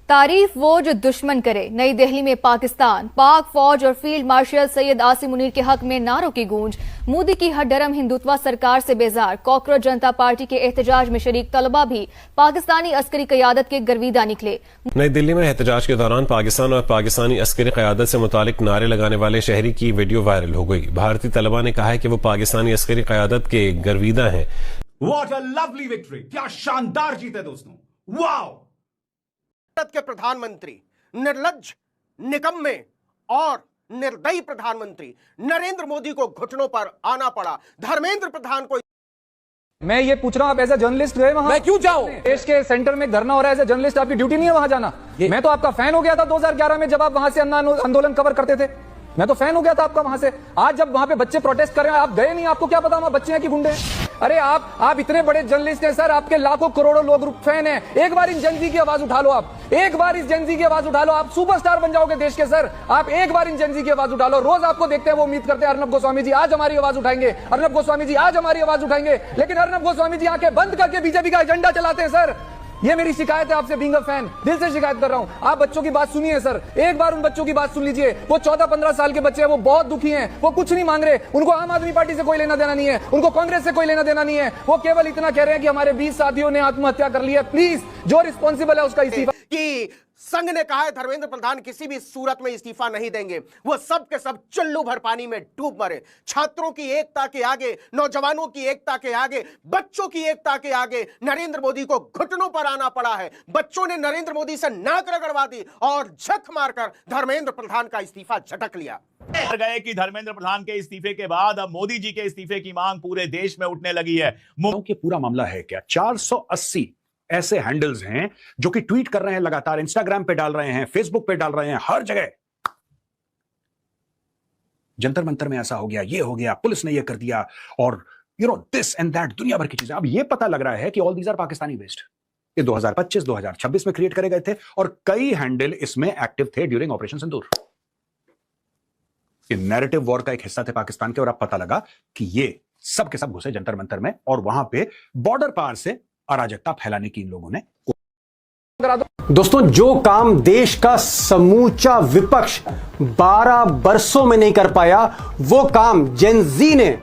तारीफ वो जो दुश्मन करे। नई दिल्ली में पाकिस्तान, पाक फौज और फील्ड मार्शल सैयद आसिम मुनीर के हक में नारों की गूंज। मोदी की हड्डरम हिंदुत्वा सरकार से बेजार। कॉकरोच जनता पार्टी के एहतजाज में शरीक तलबा भी पाकिस्तानी अस्करी क़यादत के गर्विदा निकले। नई दिल्ली में एहतजाज के दौरान पाकिस्तान और पाकिस्तानी अस्करी क़यादत से मुतालिक नारे लगाने वाले शहरी की वीडियो वायरल हो गई। भारतीय तलबा ने कहा है कि वो पाकिस्तानी अस्करी क़यादत के गर्विदा हैं। What a lovely victory! क्या शानदार जीते दोस्तों! वाओ! भारत के प्रधानमंत्री, निर्लज्ज, निकम्मे और निर्दयी प्रधानमंत्री नरेंद्र मोदी को घुटनों पर आना पड़ा। धर्मेंद्र प्रधान को मैं ये पूछ रहा हूं, आप एज ए जर्नलिस्ट गए वहां? मैं क्यों जाऊं? देश के सेंटर में धरना हो रहा है, एज ए जर्नलिस्ट आपकी ड्यूटी नहीं है वहां जाना? मैं तो आपका फैन हो गया था 2011 में जब आप वहां से आंदोलन कवर करते थे। मैं तो फैन हो गया था आपका वहां से। आज जब वहां पे बच्चे प्रोटेस्ट कर रहे हैं, आप गए नहीं, आपको क्या पता वहां बच्चे हैं कि गुंडे हैं? अरे आप इतने बड़े जर्नलिस्ट हैं सर, आपके लाखों करोड़ों लोग फैन हैं। एक बार इन जनजी की आवाज उठा लो, आप एक बार इस जनजी की आवाज उठा लो, आप सुपरस्टार बन जाओगे देश के सर। आप एक बार इन जनजी की आवाज उठा लो। रोज आपको देखते हैं, वो उम्मीद करते हैं अर्नब गोस्वामी जी आज हमारी आवाज उठाएंगे, अर्नब गोस्वामी जी आज हमारी आवाज उठाएंगे, लेकिन अर्नब गोस्वामी जी आंखें बंद करके बीजेपी का एजेंडा चलाते हैं सर। ये मेरी शिकायत है आपसे, बीइंग अ फैन, दिल से शिकायत कर रहा हूं। आप बच्चों की बात सुनिए सर, एक बार उन बच्चों की बात सुन लीजिए। वो 14-15 साल के बच्चे हैं, वो बहुत दुखी हैं, वो कुछ नहीं मांग रहे। उनको आम आदमी पार्टी से कोई लेना देना नहीं है, उनको कांग्रेस से कोई लेना देना नहीं है। वो केवल इतना कह रहे हैं कि हमारे 20 साथियों ने आत्महत्या कर ली है, प्लीज जो रिस्पॉन्सिबल है उसका इस्तीफा। कि संघ ने कहा है धर्मेंद्र प्रधान किसी भी सूरत में इस्तीफा नहीं देंगे। वो सब के सब चुल्लू भर पानी में डूब मरे। छात्रों की एकता के आगे, नौजवानों की एकता के आगे, बच्चों की एकता के आगे नरेंद्र मोदी को घुटनों पर आना पड़ा है। बच्चों ने नरेंद्र मोदी से नाक रगड़वा दी और झक मारकर धर्मेंद्र प्रधान का इस्तीफा झटक लिया। गए कि धर्मेंद्र प्रधान के इस्तीफे के बाद अब मोदी जी के इस्तीफे की मांग पूरे देश में उठने लगी है। ये पूरा मामला है क्या? 480 ऐसे हैंडल्स हैं जो कि ट्वीट कर रहे हैं लगातार, इंस्टाग्राम पे डाल रहे हैं, फेसबुक पे डाल रहे हैं, हर जगह जंतर मंतर में ऐसा हो गया, ये हो गया, पुलिस ने ये कर दिया, और दिस एंड दैट, दुनिया भर की चीजें। अब ये पता लग रहा है कि all these are Pakistani based. ये 2025-2026 में क्रिएट करे गए थे और कई हैंडल इसमें एक्टिव थे ड्यूरिंग ऑपरेशन सिंदूर। ये नैरेटिव वॉर का एक हिस्सा थे पाकिस्तान के, और अब पता लगा कि ये सब के सब घुसे जंतर मंतर में और वहां पे बॉर्डर पार से अराजकता फैलाने की इन लोगों ने। दोस्तों, जो काम देश का समूचा विपक्ष 12 बरसों में नहीं कर पाया, वो काम जेनजी ने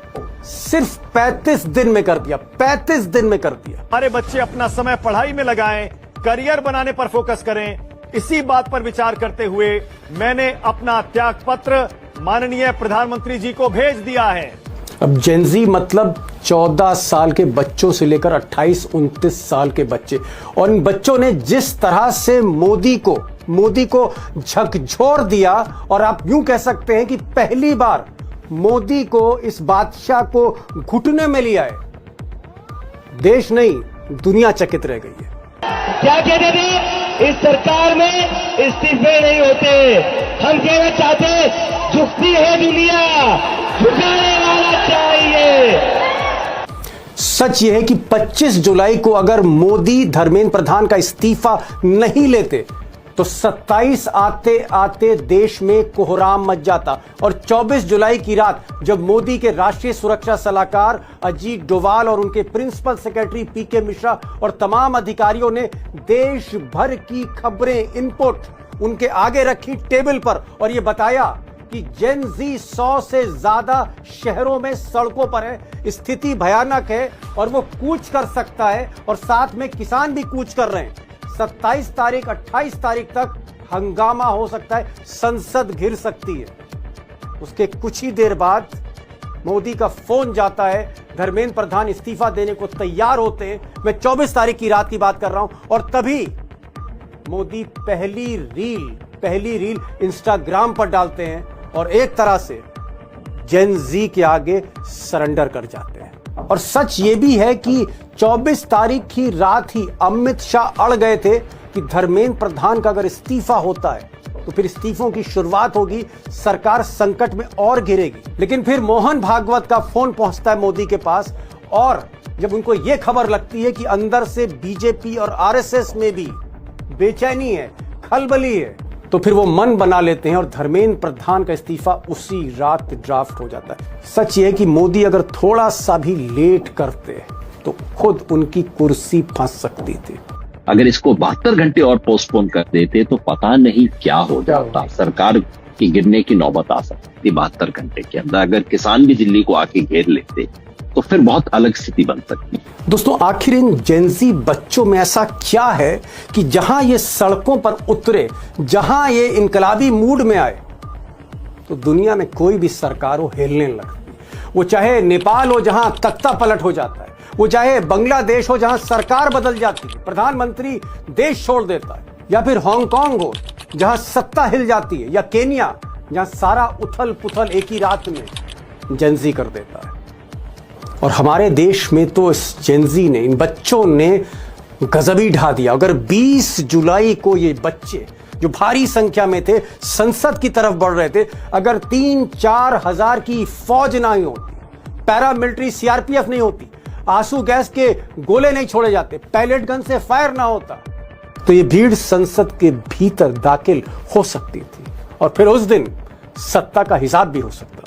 सिर्फ 35 दिन में कर दिया। 35 दिन में कर दिया। हमारे बच्चे अपना समय पढ़ाई में लगाएं, करियर बनाने पर फोकस करें। इसी बात पर विचार करते हुए मैंने अपना त्याग पत्र माननीय प्रधानमंत्री जी को भेज दिया है। अब जेनजी मतलब 14 साल के बच्चों से लेकर 28-29 साल के बच्चे, और इन बच्चों ने जिस तरह से मोदी को झकझोर दिया, और आप यूं कह सकते हैं कि पहली बार मोदी को, इस बादशाह को घुटने में लिया है। देश नहीं, दुनिया चकित रह गई है। क्या कहते थे, इस सरकार में इस्तीफे नहीं होते। हम कहना चाहते, झुकती है दुनिया, झुकाने वाला चाहिए। सच यह है कि 25 जुलाई को अगर मोदी धर्मेंद्र प्रधान का इस्तीफा नहीं लेते तो 27 आते आते देश में कोहराम मच जाता, और 24 जुलाई की रात जब मोदी के राष्ट्रीय सुरक्षा सलाहकार अजीत डोवाल और उनके प्रिंसिपल सेक्रेटरी पीके मिश्रा और तमाम अधिकारियों ने देश भर की खबरें, इनपुट उनके आगे रखी टेबल पर, और यह बताया कि जेनजी 100 से ज्यादा शहरों में सड़कों पर है, स्थिति भयानक है और वो कूच कर सकता है, और साथ में किसान भी कूच कर रहे हैं। 27 तारीख 28 तारीख तक हंगामा हो सकता है, संसद घिर सकती है। उसके कुछ ही देर बाद मोदी का फोन जाता है, धर्मेंद्र प्रधान इस्तीफा देने को तैयार होते हैं। मैं 24 तारीख की रात की बात कर रहा हूं, और तभी मोदी पहली रील इंस्टाग्राम पर डालते हैं और एक तरह से जेनजी के आगे सरेंडर कर जाते हैं। और सच ये भी है कि 24 तारीख की रात ही अमित शाह अड़ गए थे कि धर्मेंद्र प्रधान का अगर इस्तीफा होता है तो फिर इस्तीफों की शुरुआत होगी, सरकार संकट में और घिरेगी। लेकिन फिर मोहन भागवत का फोन पहुंचता है मोदी के पास, और जब उनको यह खबर लगती है कि अंदर से बीजेपी और आरएसएस में भी बेचैनी है, खलबली है, तो फिर वो मन बना लेते हैं और धर्मेंद्र प्रधान का इस्तीफा उसी रात ड्राफ्ट हो जाता है। सच ये है कि मोदी अगर थोड़ा सा भी लेट करते तो खुद उनकी कुर्सी फंस सकती थी। अगर इसको 72 घंटे और पोस्टपोन कर देते तो पता नहीं क्या हो जाता। सरकार की गिरने की नौबत आ सकती 72 घंटे के अंदर। अगर किसान भी दिल्ली को आके घेर लेते तो फिर बहुत अलग स्थिति बन सकती। दोस्तों, आखिर इन जेनजी बच्चों में ऐसा क्या है कि जहां ये सड़कों पर उतरे, जहां ये इनकलाबी मूड में आए, तो दुनिया में कोई भी सरकार हो हिलने लगती। वो चाहे नेपाल हो जहां तख्ता पलट हो जाता है, वो चाहे बांग्लादेश हो जहां सरकार बदल जाती है, प्रधानमंत्री देश छोड़ देता है, या फिर हांगकांग हो जहां सत्ता हिल जाती है, या केन्या जहां सारा उथल पुथल एक ही रात में जेनजी कर देता है। और हमारे देश में तो इस जेनजी ने, इन बच्चों ने गजब ही ढा दिया। अगर 20 जुलाई को ये बच्चे जो भारी संख्या में थे संसद की तरफ बढ़ रहे थे, अगर 3-4 हजार की फौज नहीं होती, पैरामिलिट्री सीआरपीएफ नहीं होती, आंसू गैस के गोले नहीं छोड़े जाते, पैलेट गन से फायर ना होता, तो ये भीड़ संसद के भीतर दाखिल हो सकती थी और फिर उस दिन सत्ता का हिसाब भी हो सकता था।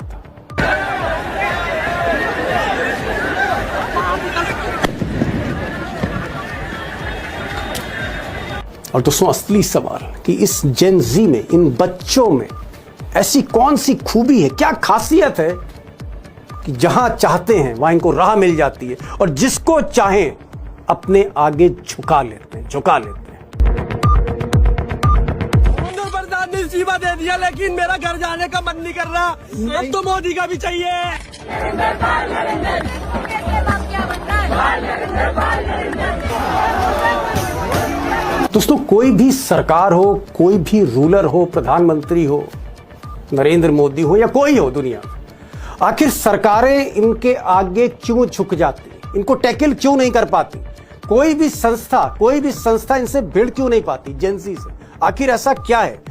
और दोस्तों, असली सवाल कि इस जेन जी में, इन बच्चों में ऐसी कौन सी खूबी है, क्या खासियत है कि जहां चाहते हैं वहां इनको राह मिल जाती है और जिसको चाहें अपने आगे झुका लेते हैं। प्रधान ने इस्तीफा दे दिया, लेकिन मेरा घर जाने का मन नहीं कर रहा। अब तो मोदी का भी चाहिए। दोस्तों, कोई भी सरकार हो, कोई भी रूलर हो, प्रधानमंत्री हो, नरेंद्र मोदी हो या कोई हो दुनिया, आखिर सरकारें इनके आगे क्यों झुक जाती, इनको टैकल क्यों नहीं कर पाती? कोई भी संस्था इनसे भिड़ क्यों नहीं पाती जेनजी से? आखिर ऐसा क्या है?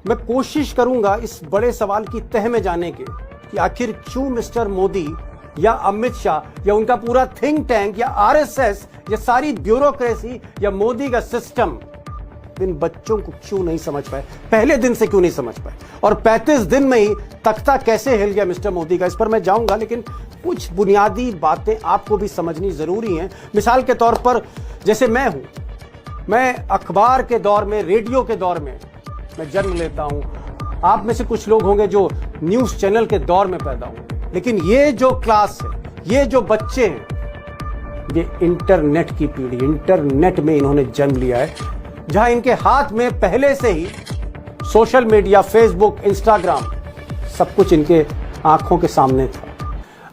मैं कोशिश करूंगा इस बड़े सवाल की तह में जाने के कि आखिर क्यों मिस्टर मोदी या अमित शाह या उनका पूरा थिंक टैंक या आरएसएस या सारी ब्यूरोक्रेसी या मोदी का सिस्टम इन बच्चों को क्यों नहीं समझ पाए, पहले दिन से क्यों नहीं समझ पाए, और 35 दिन में ही तख्ता कैसे हिल गया मिस्टर मोदी का, इस पर मैं जाऊंगा। लेकिन कुछ बुनियादी बातें आपको भी समझनी जरूरी हैं। मिसाल के तौर पर, जैसे मैं अखबार के दौर में, रेडियो के दौर में मैं जन्म लेता हूं। आप में से कुछ लोग होंगे जो न्यूज चैनल के दौर में पैदा हुए, लेकिन ये जो क्लास है, ये जो बच्चे हैं, ये इंटरनेट की पीढ़ी, इंटरनेट में इन्होंने जन्म लिया है, जहां इनके हाथ में पहले से ही सोशल मीडिया, फेसबुक, इंस्टाग्राम, सब कुछ इनके आंखों के सामने था।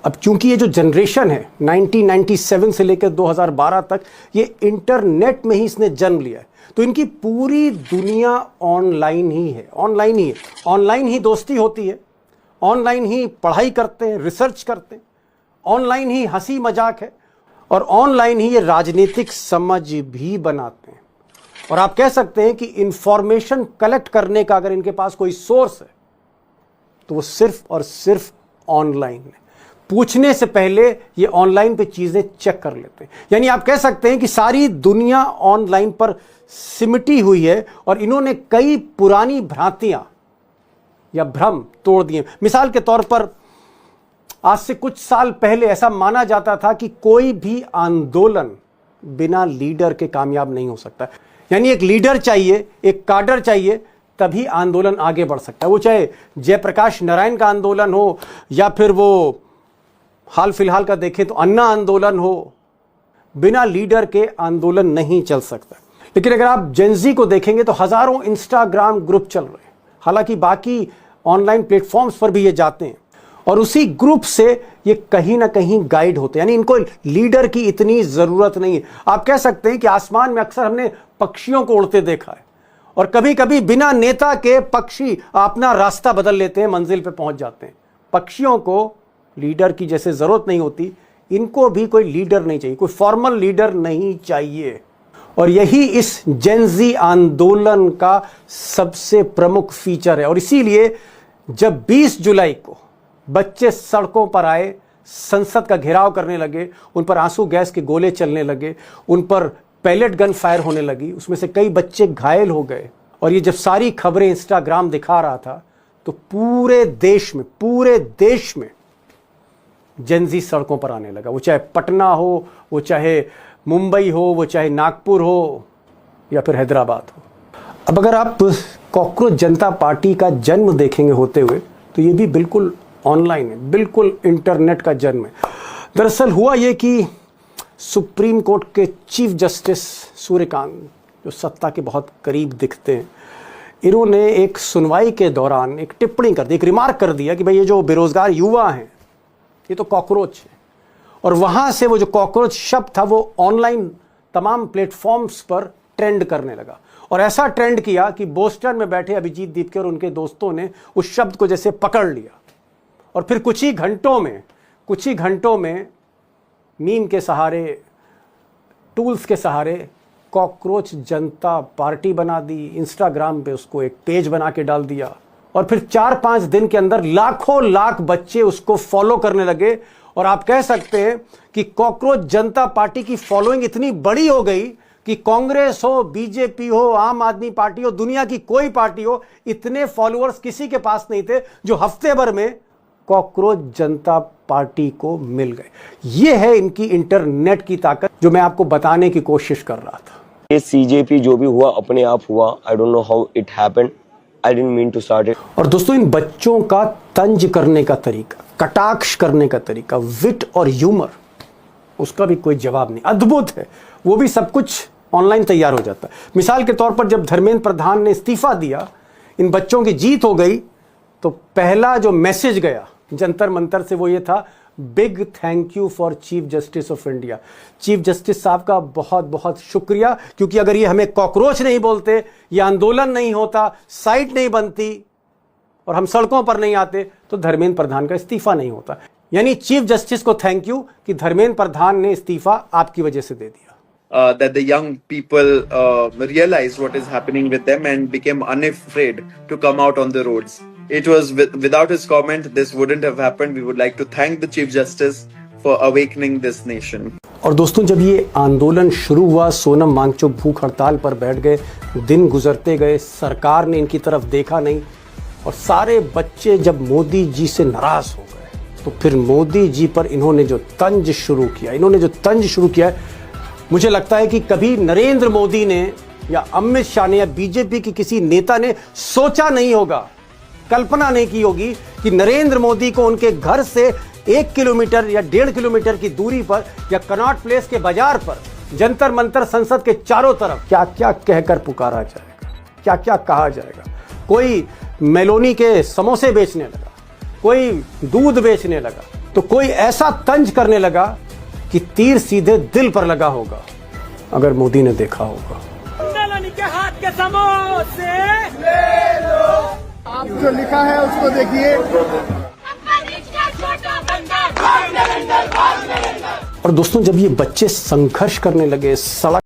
अब क्योंकि ये जो जनरेशन है 1997 से लेकर 2012 तक, ये इंटरनेट में ही इसने जन्म लिया है, तो इनकी पूरी दुनिया ऑनलाइन ही है। ऑनलाइन ही दोस्ती होती है, ऑनलाइन ही पढ़ाई करते हैं, रिसर्च करते हैं, ऑनलाइन ही हंसी मजाक है, और ऑनलाइन ही ये राजनीतिक समझ भी बनाते हैं। और आप कह सकते हैं कि इंफॉर्मेशन कलेक्ट करने का अगर इनके पास कोई सोर्स है तो वो सिर्फ और सिर्फ ऑनलाइन है। पूछने से पहले ये ऑनलाइन पे चीजें चेक कर लेते हैं। यानी आप कह सकते हैं कि सारी दुनिया ऑनलाइन पर सिमटी हुई है और इन्होंने कई पुरानी भ्रांतियां या भ्रम तोड़ दिए। मिसाल के तौर पर, आज से कुछ साल पहले ऐसा माना जाता था कि कोई भी आंदोलन बिना लीडर के कामयाब नहीं हो सकता। यानी एक लीडर चाहिए, एक काडर चाहिए, तभी आंदोलन आगे बढ़ सकता है। वो चाहे जयप्रकाश नारायण का आंदोलन हो या फिर वो हाल फिलहाल का देखें तो अन्ना आंदोलन हो, बिना लीडर के आंदोलन नहीं चल सकता। लेकिन अगर आप जेनजी को देखेंगे तो हजारों इंस्टाग्राम ग्रुप चल रहे हैं, हालांकि बाकी ऑनलाइन प्लेटफॉर्म्स पर भी ये जाते हैं, और उसी ग्रुप से ये कहीं ना कहीं गाइड होते हैं। यानी इनको लीडर की इतनी जरूरत नहीं है। आप कह सकते हैं कि आसमान में अक्सर हमने पक्षियों को उड़ते देखा है, और कभी कभी बिना नेता के पक्षी अपना रास्ता बदल लेते हैं, मंजिल पे पहुंच जाते हैं। पक्षियों को लीडर की जैसे जरूरत नहीं होती, इनको भी कोई लीडर नहीं चाहिए, कोई फॉर्मल लीडर नहीं चाहिए। और यही इस जेनजी आंदोलन का सबसे प्रमुख फीचर है। और इसीलिए जब 20 जुलाई को बच्चे सड़कों पर आए, संसद का घेराव करने लगे, उन पर आंसू गैस के गोले चलने लगे, उन पर पैलेट गन फायर होने लगी, उसमें से कई बच्चे घायल हो गए, और ये जब सारी खबरें इंस्टाग्राम दिखा रहा था तो पूरे देश में जेनजी सड़कों पर आने लगा। वो चाहे पटना हो, वो चाहे मुंबई हो, वो चाहे नागपुर हो, या फिर हैदराबाद हो। अब अगर आप कॉकरोच जनता पार्टी का जन्म देखेंगे होते हुए, तो ये भी बिल्कुल ऑनलाइन है, बिल्कुल इंटरनेट का जन्म है। दरअसल हुआ ये कि सुप्रीम कोर्ट के चीफ जस्टिस सूर्यकांत, जो सत्ता के बहुत करीब दिखते हैं, इन्होंने एक सुनवाई के दौरान एक टिप्पणी कर दी, एक रिमार्क कर दिया कि भाई ये जो बेरोजगार युवा हैं ये तो कॉकरोच है। और वहाँ से वो जो कॉकरोच शब्द था वो ऑनलाइन तमाम प्लेटफॉर्म्स पर ट्रेंड करने लगा, और ऐसा ट्रेंड किया कि बोस्टन में बैठे अभिजीत दीपके और उनके दोस्तों ने उस शब्द को जैसे पकड़ लिया, और फिर कुछ ही घंटों में मीम के सहारे, टूल्स के सहारे कॉकरोच जनता पार्टी बना दी, इंस्टाग्राम पे उसको एक पेज बना के डाल दिया, और फिर 4-5 दिन के अंदर लाखों लाख बच्चे उसको फॉलो करने लगे। और आप कह सकते हैं कि कॉकरोच जनता पार्टी की फॉलोइंग इतनी बड़ी हो गई कि कांग्रेस हो, बीजेपी हो, आम आदमी पार्टी हो, दुनिया की कोई पार्टी हो, इतने फॉलोअर्स किसी के पास नहीं थे जो हफ्ते भर में कॉकरोच जनता पार्टी को मिल गए। यह है इनकी इंटरनेट की ताकत, जो मैं आपको बताने की कोशिश कर रहा था। ये सीजेपी जो भी हुआ अपने आप हुआ। I don't know how it happened, I didn't mean to start it. और दोस्तों, इन बच्चों का तंज करने का तरीका, कटाक्ष करने का तरीका, विट और ह्यूमर, उसका भी कोई जवाब नहीं, अद्भुत है। वो भी सब कुछ ऑनलाइन तैयार हो जाता है। मिसाल के तौर पर जब धर्मेंद्र प्रधान ने इस्तीफा दिया, इन बच्चों की जीत हो गई, तो पहला जो मैसेज गया जंतर मंतर से वो ये था, big thank you for chief justice of India. Chief justice साहब का बहुत बहुत शुक्रिया, क्योंकि अगर ये हमें कॉकरोच नहीं बोलते, ये आंदोलन नहीं होता, साइट नहीं बनती और हम सड़कों पर नहीं आते, तो धर्मेंद्र प्रधान का इस्तीफा नहीं होता। यानी चीफ जस्टिस को थैंक यू कि धर्मेंद्र प्रधान ने इस्तीफा आपकी वजह से दे दिया। That the young people realized what is happening with them and became unafraid to come out on the roads. It was without his comment, this wouldn't have happened. We would like to thank the Chief Justice for awakening this nation. और दोस्तों, जब ये आंदोलन शुरू हुआ, सोनम वांगचुक भूख हड़ताल पर बैठ गए, दिन गुजरते गए, सरकार ने इनकी तरफ देखा नहीं, और सारे बच्चे जब मोदी जी से नाराज हो गए, तो फिर मोदी जी पर इन्होंने जो तंज शुरू किया, मुझे लगता है कि कभी नरेंद्र मोदी ने या अमित शाह ने या बीजेपी की किसी नेता ने सोचा नहीं होगा, कल्पना नहीं की होगी कि नरेंद्र मोदी को उनके घर से 1 किलोमीटर या 1.5 किलोमीटर की दूरी पर या कनॉट प्लेस के बाजार पर जंतर मंतर संसद के चारों तरफ क्या क्या कहकर पुकारा जाएगा, क्या क्या कहा जाएगा। कोई मेलोनी के समोसे बेचने लगा, कोई दूध बेचने लगा, तो कोई ऐसा तंज करने लगा कि तीर सीधे दिल पर लगा होगा, अगर मोदी ने देखा होगा। मेलोनी के हाथ के समोसे ले लो, आप जो लिखा है उसको देखिए। और दोस्तों, जब ये बच्चे संघर्ष करने लगे, सड़क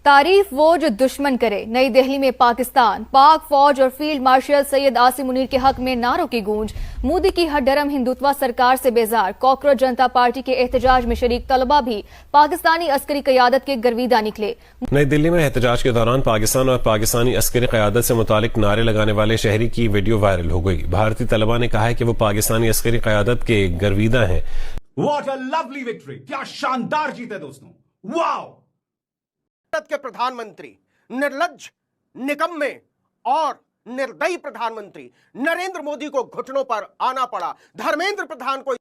तारीफ वो जो दुश्मन करे। नई दिल्ली में पाकिस्तान, पाक फौज और फील्ड मार्शल सैयद आसिम मुनीर के हक में नारों की गूंज। मोदी की हड्डरम हिंदुत्वा सरकार से बेजार। कॉकरोच जनता पार्टी के एहतजाज में शरीक तलबा भी पाकिस्तानी अस्करी क़यादत के गर्विदा निकले। नई दिल्ली में एहतजाज के दौरान पाकिस्तान और पाकिस्तानी अस्करी क़यादत से मुतालिक नारे लगाने वाले शहरी की वीडियो वायरल हो गई। भारतीय तलबा ने कहा है कि वो पाकिस्तानी अस्करी क़यादत के गर्विदा हैं। What a lovely victory! क्या शानदार जीते दोस्तों! वाओ! भारत के प्रधानमंत्री, निर्लज्ज, निकम्मे और निर्दयी प्रधानमंत्री नरेंद्र मोदी को घुटनों पर आना पड़ा। धर्मेंद्र प्रधान को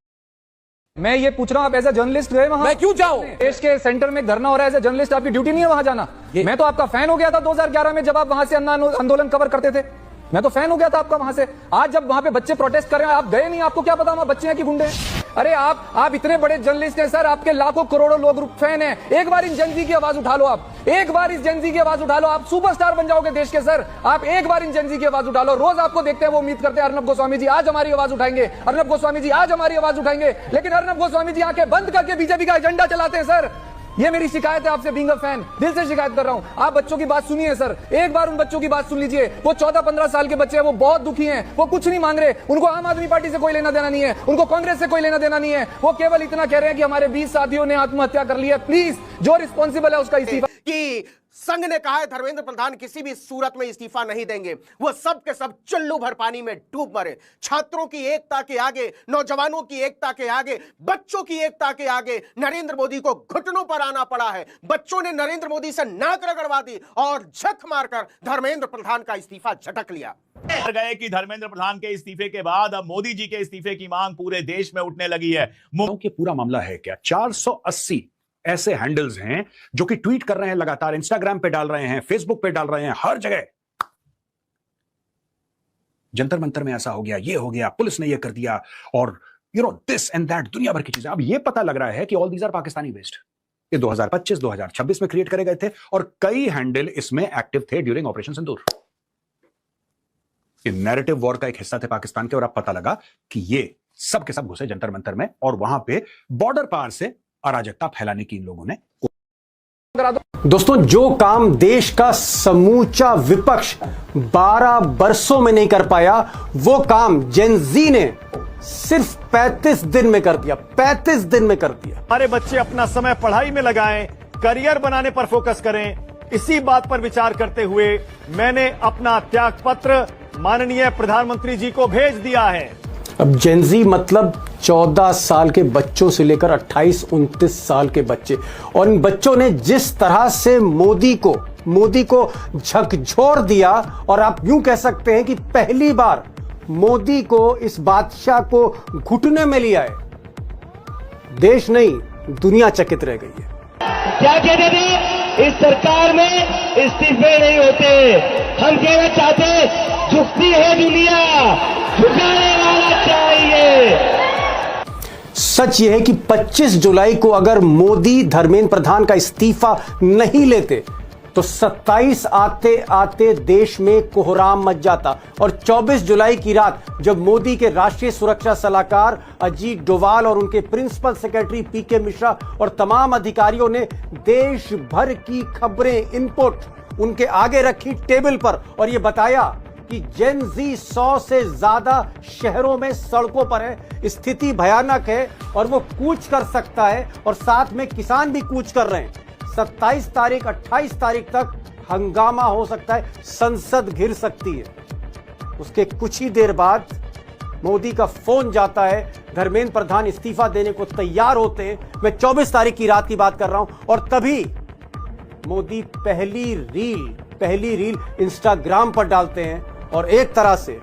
मैं ये पूछ रहा हूं, आप एज ए जर्नलिस्ट गए वहां? मैं क्यों जाऊं? देश के सेंटर में धरना हो रहा है, एज ए जर्नलिस्ट आपकी ड्यूटी नहीं है वहां जाना? मैं तो आपका फैन हो गया था 2011 में, जब आप वहां से आंदोलन कवर करते थे। मैं तो फैन हो गया था आपका वहां से। आज जब वहां पे बच्चे प्रोटेस्ट कर रहे हैं, आप गए नहीं, आपको क्या पता वहां बच्चे हैं कि गुंडे हैं? अरे आप इतने बड़े जर्नलिस्ट हैं सर, आपके लाखों करोड़ों लोग फैन हैं। एक बार इन जनजी की आवाज उठा लो, आप एक बार इस जनजी की आवाज उठा लो, आप सुपरस्टार बन जाओगे देश के सर। आप एक बार इन जनजी की आवाज उठा लो। रोज आपको देखते हैं, वो उम्मीद करते हैं अर्नब गोस्वामी जी आज हमारी आवाज उठाएंगे, अर्नब गोस्वामी जी आज हमारी आवाज उठाएंगे, लेकिन अर्नब गोस्वामी जी आंखें बंद करके बीजेपी का एजेंडा चलाते हैं सर। ये मेरी शिकायत है आपसे, बीइंग अ फैन, दिल से शिकायत कर रहा हूं। आप बच्चों की बात सुनिए सर, एक बार उन बच्चों की बात सुन लीजिए। वो 14-15 साल के बच्चे हैं, वो बहुत दुखी हैं, वो कुछ नहीं मांग रहे, उनको आम आदमी पार्टी से कोई लेना देना नहीं है, उनको कांग्रेस से कोई लेना देना नहीं है। वो केवल इतना कह रहे हैं कि हमारे 20 साथियों ने आत्महत्या कर ली है, प्लीज जो रिस्पॉन्सिबल है उसका इस्तीफा। कि संघ ने कहा है धर्मेंद्र प्रधान किसी भी सूरत में इस्तीफा नहीं देंगे। वो सब के सब चुल्लू भर पानी में डूब मरे। छात्रों की एकता के आगे, नौजवानों की एकता के आगे, बच्चों की एकता के आगे नरेंद्र मोदी को घुटनों पर आना पड़ा है। बच्चों ने नरेंद्र मोदी से नाक रगड़वा दी और झक मारकर धर्मेंद्र प्रधान का इस्तीफा झटक लिया। गए कि धर्मेंद्र प्रधान के इस्तीफे के बाद अब मोदी जी के इस्तीफे की मांग पूरे देश में उठने लगी है। पूरा मामला है क्या? 480 ऐसे हैंडल्स हैं जो कि ट्वीट कर रहे हैं लगातार, इंस्टाग्राम पे डाल रहे हैं, फेसबुक पे डाल रहे हैं, हर जगह जंतर मंतर में ऐसा हो गया, ये हो गया, पुलिस ने ये कर दिया, और दिस एंड दैट, दुनिया भर की चीजें। अब ये पता लग रहा है कि all these are Pakistani based. ये 2025-2026 में क्रिएट करे गए थे और कई हैंडल इसमें एक्टिव थे ड्यूरिंग ऑपरेशन सिंदूर। ये नैरेटिव वॉर का एक हिस्सा थे पाकिस्तान के, और अब पता लगा कि ये सब के सब घुसे जंतर मंतर में, और वहां पे बॉर्डर पार से अराजकता फैलाने की इन लोगों ने। दोस्तों, जो काम देश का समूचा विपक्ष 12 बरसों में नहीं कर पाया, वो काम जेन ज़ी ने सिर्फ 35 दिन में कर दिया। 35 दिन में कर दिया। हमारे बच्चे अपना समय पढ़ाई में लगाएं, करियर बनाने पर फोकस करें। इसी बात पर विचार करते हुए मैंने अपना त्याग पत्र माननीय प्रधानमंत्री जी को भेज दिया है। अब जेनजी मतलब 14 साल के बच्चों से लेकर 28-29 साल के बच्चे, और इन बच्चों ने जिस तरह से मोदी को झकझोर दिया, और आप यूं कह सकते हैं कि पहली बार मोदी को, इस बादशाह को घुटने में लिया है। देश नहीं, दुनिया चकित रह गई है। क्या कहते थे, इस सरकार में इस्तीफे नहीं होते। हम कहना चाहते, झुकती है दुनिया, झुकाने वाला चाहिए। सच यह है कि 25 जुलाई को अगर मोदी धर्मेंद्र प्रधान का इस्तीफा नहीं लेते तो 27 आते आते देश में कोहराम मच जाता। और 24 जुलाई की रात जब मोदी के राष्ट्रीय सुरक्षा सलाहकार अजीत डोवाल और उनके प्रिंसिपल सेक्रेटरी पीके मिश्रा और तमाम अधिकारियों ने देश भर की खबरें, इनपुट उनके आगे रखी टेबल पर, और यह बताया कि जेन ज़ी 100 से ज्यादा शहरों में सड़कों पर है, स्थिति भयानक है और वो कूच कर सकता है, और साथ में किसान भी कूच कर रहे हैं। 27 तारीख 28 तारीख तक हंगामा हो सकता है, संसद घिर सकती है। उसके कुछ ही देर बाद मोदी का फोन जाता है, धर्मेंद्र प्रधान इस्तीफा देने को तैयार होते हैं। मैं 24 तारीख की रात की बात कर रहा हूं, और तभी मोदी पहली रील इंस्टाग्राम पर डालते हैं और एक तरह से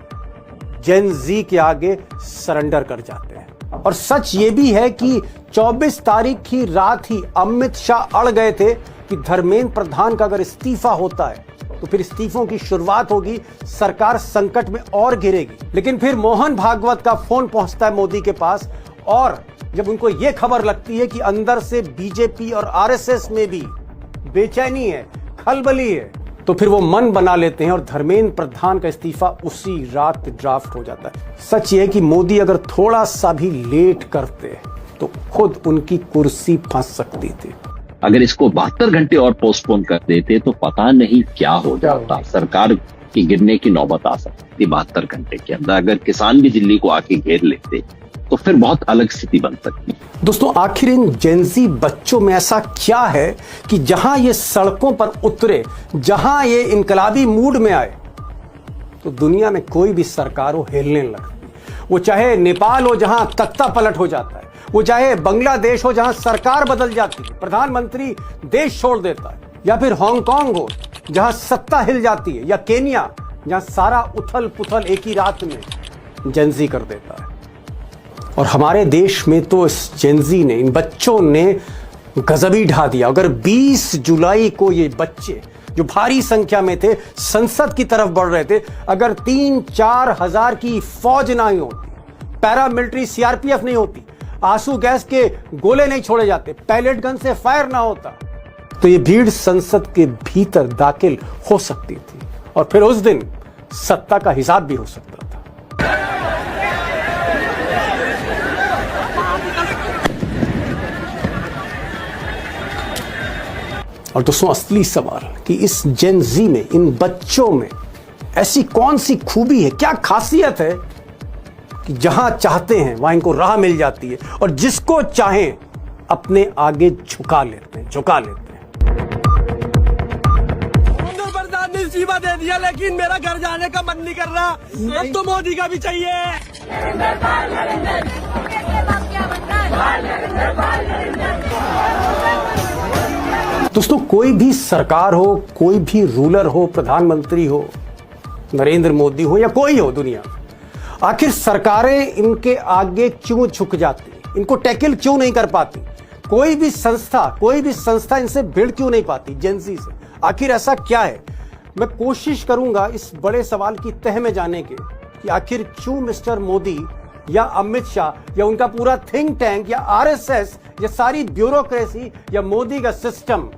जेन ज़ी के आगे सरेंडर कर जाते हैं। और सच ये भी है कि 24 तारीख की रात ही अमित शाह अड़ गए थे कि धर्मेंद्र प्रधान का अगर इस्तीफा होता है तो फिर इस्तीफों की शुरुआत होगी, सरकार संकट में और घिरेगी। लेकिन फिर मोहन भागवत का फोन पहुंचता है मोदी के पास, और जब उनको यह खबर लगती है कि अंदर से बीजेपी और आरएसएस में भी बेचैनी है, खलबली है, तो फिर वो मन बना लेते हैं और धर्मेंद्र प्रधान का इस्तीफा उसी रात ड्राफ्ट हो जाता है। सच ये है कि मोदी अगर थोड़ा सा भी लेट करते तो खुद उनकी कुर्सी फंस सकती थी। अगर इसको 72 घंटे और पोस्टपोन कर देते तो पता नहीं क्या हो जाता। सरकार की गिरने की नौबत आ सकती 72 घंटे के अंदर। अगर किसान भी दिल्ली को आके घेर लेते तो फिर बहुत अलग स्थिति बन सकती। दोस्तों, आखिर इन जेनजी बच्चों में ऐसा क्या है कि जहां ये सड़कों पर उतरे, जहां ये इनकलाबी मूड में आए, तो दुनिया में कोई भी सरकार हो हिलने लगती। वो चाहे नेपाल हो जहां तख्ता पलट हो जाता है, वो चाहे बांग्लादेश हो जहां सरकार बदल जाती है, प्रधानमंत्री देश छोड़ देता है, या फिर हांगकांग हो जहां सत्ता हिल जाती है, या केनिया जहां सारा उथल पुथल एक ही रात में जेनजी कर देता है। और हमारे देश में तो इस जेनजी ने, इन बच्चों ने गजब ही ढा दिया। अगर 20 जुलाई को ये बच्चे जो भारी संख्या में थे संसद की तरफ बढ़ रहे थे, अगर 3-4 हजार की फौज नहीं होती, पैरामिलिट्री सीआरपीएफ नहीं होती, आंसू गैस के गोले नहीं छोड़े जाते, पैलेट गन से फायर ना होता, तो ये भीड़ संसद के भीतर दाखिल हो सकती थी और फिर उस दिन सत्ता का हिसाब भी हो सकता था। और दोस्तों, असली सवाल कि इस जेन जी में, इन बच्चों में ऐसी कौन सी खूबी है, क्या खासियत है कि जहां चाहते हैं वहां इनको राह मिल जाती है और जिसको चाहें अपने आगे झुका लेते हैं। प्रधान ने इस्तीफा दे दिया, लेकिन मेरा घर जाने का मन नहीं कर रहा। अब तो मोदी का भी चाहिए। दोस्तों, कोई भी सरकार हो, कोई भी रूलर हो, प्रधानमंत्री हो, नरेंद्र मोदी हो या कोई हो दुनिया, आखिर सरकारें इनके आगे क्यों झुक जाती, इनको टैकल क्यों नहीं कर पाती? कोई भी संस्था इनसे भिड़ क्यों नहीं पाती जेनजी से? आखिर ऐसा क्या है? मैं कोशिश करूंगा इस बड़े सवाल की तह में जाने के कि आखिर क्यों मिस्टर मोदी या अमित शाह या उनका पूरा थिंक टैंक या आरएसएस या सारी ब्यूरोक्रेसी या मोदी का सिस्टम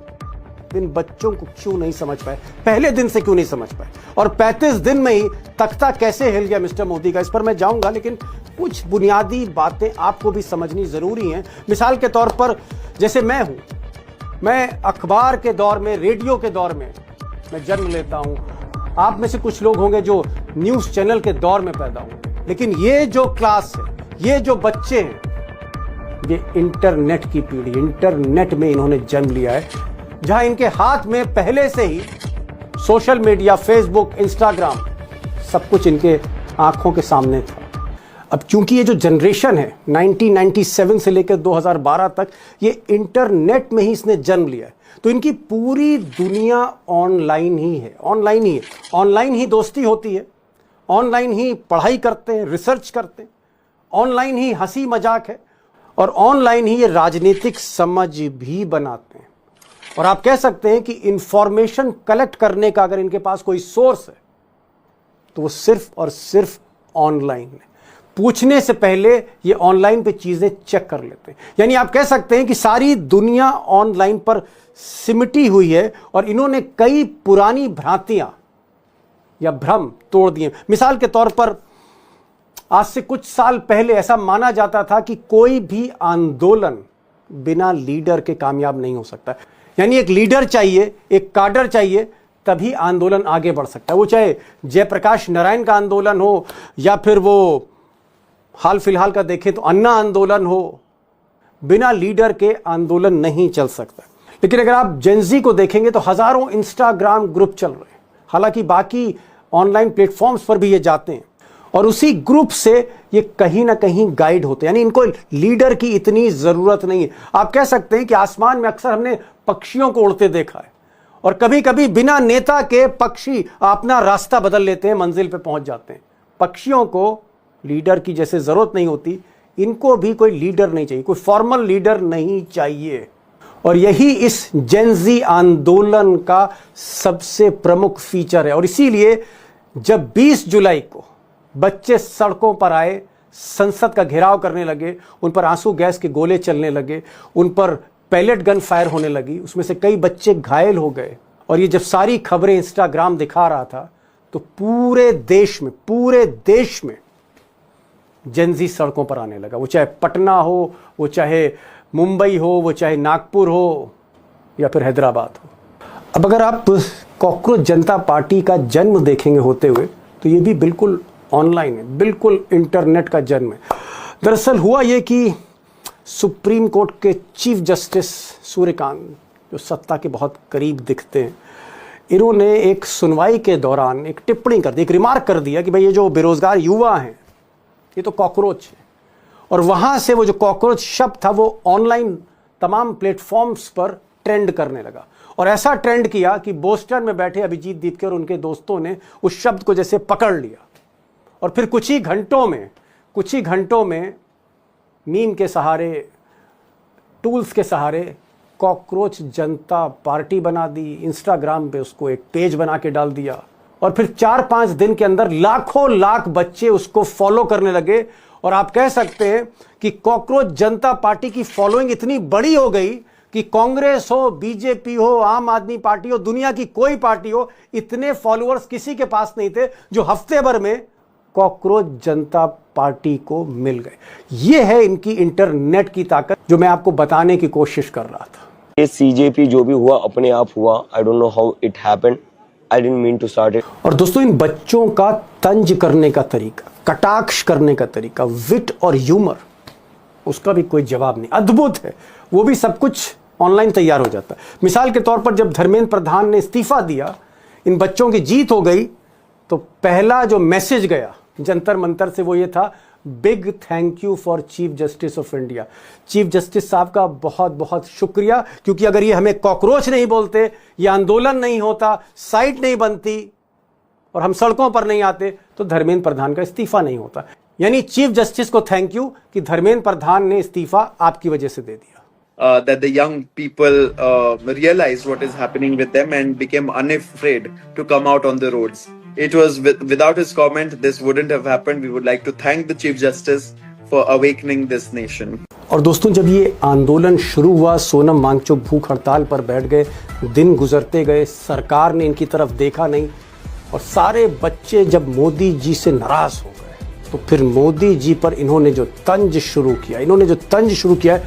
इन बच्चों को क्यों नहीं समझ पाए, पहले दिन से क्यों नहीं समझ पाए, और 35 दिन में ही तख्ता कैसे हिल गया मिस्टर मोदी का, इस पर मैं जाऊंगा। लेकिन कुछ बुनियादी बातें आपको भी समझनी जरूरी हैं। मिसाल के तौर पर, जैसे मैं अखबार के दौर में, रेडियो के दौर में मैं जन्म लेता हूं। आप में से कुछ लोग होंगे जो न्यूज चैनल के दौर में पैदा होंगे, लेकिन ये जो क्लास है, ये जो बच्चे हैं, ये इंटरनेट की पीढ़ी, इंटरनेट में इन्होंने जन्म लिया है, जहां इनके हाथ में पहले से ही सोशल मीडिया, फेसबुक, इंस्टाग्राम, सब कुछ इनके आंखों के सामने था। अब चूंकि ये जो जनरेशन है 1997 से लेकर 2012 तक, ये इंटरनेट में ही इसने जन्म लिया है, तो इनकी पूरी दुनिया ऑनलाइन ही है। ऑनलाइन ही दोस्ती होती है, ऑनलाइन ही पढ़ाई करते हैं, रिसर्च करते हैं, ऑनलाइन ही हंसी मजाक है, और ऑनलाइन ही ये राजनीतिक समझ भी बनाते हैं। और आप कह सकते हैं कि इंफॉर्मेशन कलेक्ट करने का अगर इनके पास कोई सोर्स है तो वो सिर्फ और सिर्फ ऑनलाइन है। पूछने से पहले ये ऑनलाइन पे चीजें चेक कर लेते हैं। यानी आप कह सकते हैं कि सारी दुनिया ऑनलाइन पर सिमटी हुई है और इन्होंने कई पुरानी भ्रांतियां या भ्रम तोड़ दिए। मिसाल के तौर पर, आज से कुछ साल पहले ऐसा माना जाता था कि कोई भी आंदोलन बिना लीडर के कामयाब नहीं हो सकता। यानी एक लीडर चाहिए, एक काडर चाहिए, तभी आंदोलन आगे बढ़ सकता है। वो चाहे जयप्रकाश नारायण का आंदोलन हो या फिर वो हाल फिलहाल का देखें तो अन्ना आंदोलन हो, बिना लीडर के आंदोलन नहीं चल सकता। लेकिन अगर आप जेनजी को देखेंगे तो हजारों इंस्टाग्राम ग्रुप चल रहे हैं, हालांकि बाकी ऑनलाइन प्लेटफॉर्म्स पर भी ये जाते हैं, और उसी ग्रुप से ये कहीं ना कहीं गाइड होते हैं। यानी इनको लीडर की इतनी जरूरत नहीं है। आप कह सकते हैं कि आसमान में अक्सर हमने पक्षियों को उड़ते देखा है, और कभी कभी बिना नेता के पक्षी अपना रास्ता बदल लेते हैं, मंजिल पे पहुंच जाते हैं। पक्षियों को लीडर की जैसे जरूरत नहीं होती, इनको भी कोई लीडर नहीं चाहिए, कोई फॉर्मल लीडर नहीं चाहिए। और यही इस जेनजी आंदोलन का सबसे प्रमुख फीचर है। और इसीलिए जब 20 जुलाई को बच्चे सड़कों पर आए, संसद का घेराव करने लगे, उन पर आंसू गैस के गोले चलने लगे, उन पर पैलेट गन फायर होने लगी, उसमें से कई बच्चे घायल हो गए, और ये जब सारी खबरें इंस्टाग्राम दिखा रहा था तो पूरे देश में जेनजी सड़कों पर आने लगा। वो चाहे पटना हो, वो चाहे मुंबई हो, वो चाहे नागपुर हो, या फिर हैदराबाद हो। अब अगर आप कॉकरोच जनता पार्टी का जन्म देखेंगे होते हुए, तो ये भी बिल्कुल ऑनलाइन है, बिल्कुल इंटरनेट का जन्म है। दरअसल हुआ ये कि सुप्रीम कोर्ट के चीफ जस्टिस सूर्यकांत, जो सत्ता के बहुत करीब दिखते हैं, इन्होंने एक सुनवाई के दौरान एक टिप्पणी कर दी, एक रिमार्क कर दिया कि भाई ये जो बेरोजगार युवा हैं ये तो कॉकरोच है। और वहाँ से वो जो कॉकरोच शब्द था वो ऑनलाइन तमाम प्लेटफॉर्म्स पर ट्रेंड करने लगा। और ऐसा ट्रेंड किया कि बोस्टन में बैठे अभिजीत दीपके और उनके दोस्तों ने उस शब्द को जैसे पकड़ लिया और फिर कुछ ही घंटों में मीम के सहारे, टूल्स के सहारे कॉकरोच जनता पार्टी बना दी, इंस्टाग्राम पे उसको एक पेज बना के डाल दिया और फिर 4-5 दिन के अंदर लाख बच्चे उसको फॉलो करने लगे। और आप कह सकते हैं कि कॉकरोच जनता पार्टी की फॉलोइंग इतनी बड़ी हो गई कि कांग्रेस हो, बीजेपी हो, आम आदमी पार्टी हो, दुनिया की कोई पार्टी हो, इतने फॉलोअर्स किसी के पास नहीं थे जो हफ्ते भर में कॉकरोच जनता पार्टी को मिल गए। ये है इनकी इंटरनेट की ताकत, जो मैं आपको बताने की कोशिश कर रहा था। ये सीजेपी जो भी हुआ अपने आप हुआ। I don't know how it happened, I didn't mean to start it. और दोस्तों, इन बच्चों का तंज करने का तरीका, कटाक्ष करने का तरीका, विट और ह्यूमर, उसका भी कोई जवाब नहीं, अद्भुत है। वो भी सब कुछ ऑनलाइन तैयार हो जाता है। मिसाल के तौर पर जब धर्मेंद्र प्रधान ने इस्तीफा दिया, इन बच्चों की जीत हो गई, तो पहला जो मैसेज गया जंतर मंतर से वो ये था, big thank you for chief justice of India. Chief justice साहब का बहुत बहुत शुक्रिया, क्योंकि अगर ये हमें कॉकरोच नहीं बोलते, ये आंदोलन नहीं होता, साइट नहीं बनती और हम सड़कों पर नहीं आते, तो धर्मेंद्र प्रधान का इस्तीफा नहीं होता। यानी चीफ जस्टिस को थैंक यू कि धर्मेंद्र प्रधान ने इस्तीफा आपकी वजह से दे दिया। That the young people realized what is happening with them and became unafraid to come out on the roads. It was without his comment, this wouldn't have happened. We would like to thank the Chief Justice for awakening this nation. और दोस्तों, जब ये आंदोलन शुरू हुआ, सोनम वांगचुक भूख हड़ताल पर बैठ गए, दिन गुजरते गए, सरकार ने इनकी तरफ देखा नहीं और सारे बच्चे जब मोदी जी से नाराज हो गए, तो फिर मोदी जी पर इन्होंने जो तंज शुरू किया,